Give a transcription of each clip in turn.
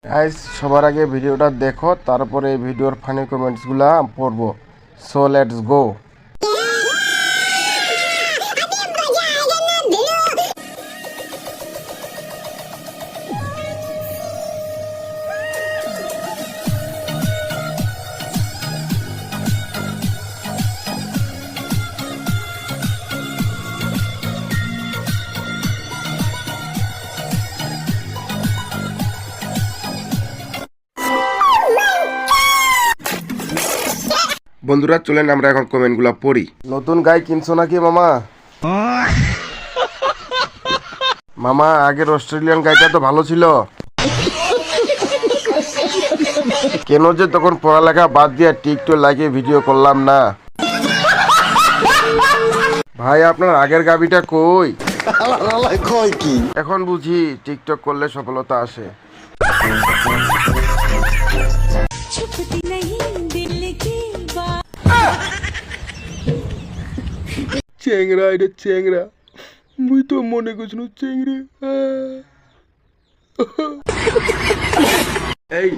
Guys সবার আগে ভিডিওটা দেখো, তারপরে এই ভিডিওর ফানি কমেন্টসগুলা পড়বো। So let's go. বন্ধুরা চলেন আমরা এখন কমেন্টগুলো পড়ি। নতুন গাই কিনছো নাকি মামা? মামা আগের অস্ট্রেলিয়ান গাইটা তো ভালো ছিল, কেন যে তখন পড়ালেখা বাদ দিয়ে টিকটক লাইকে ভিডিও করলাম না। ভাই আপনার আগের গাবিটা কই? এখন বুঝি টিকটক করলে সফলতা আসে। চেংরা, এটা চেংরা, মুই তো মনে করছিল চেংরে। এই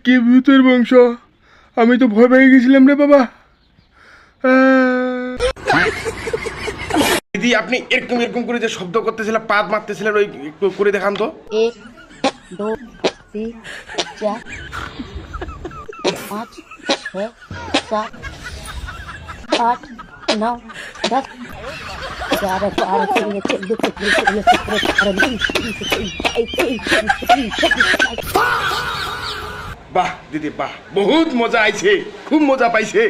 কি ভূতের বংশ, আমি তো ভয় পেয়ে গেছিলাম রে বাবা। দিদি আপনি এরকম এরকম করে যে শব্দ করতেছিলেন, পাদ মারতেছিলেন, ওই একটু করে দেখান তো। 1 2 3 4 5 6 7 8 9 10 11 12 13 বাহ দিদি বাহ, বহুত মজা আইছে, খুব মজা পাইছে।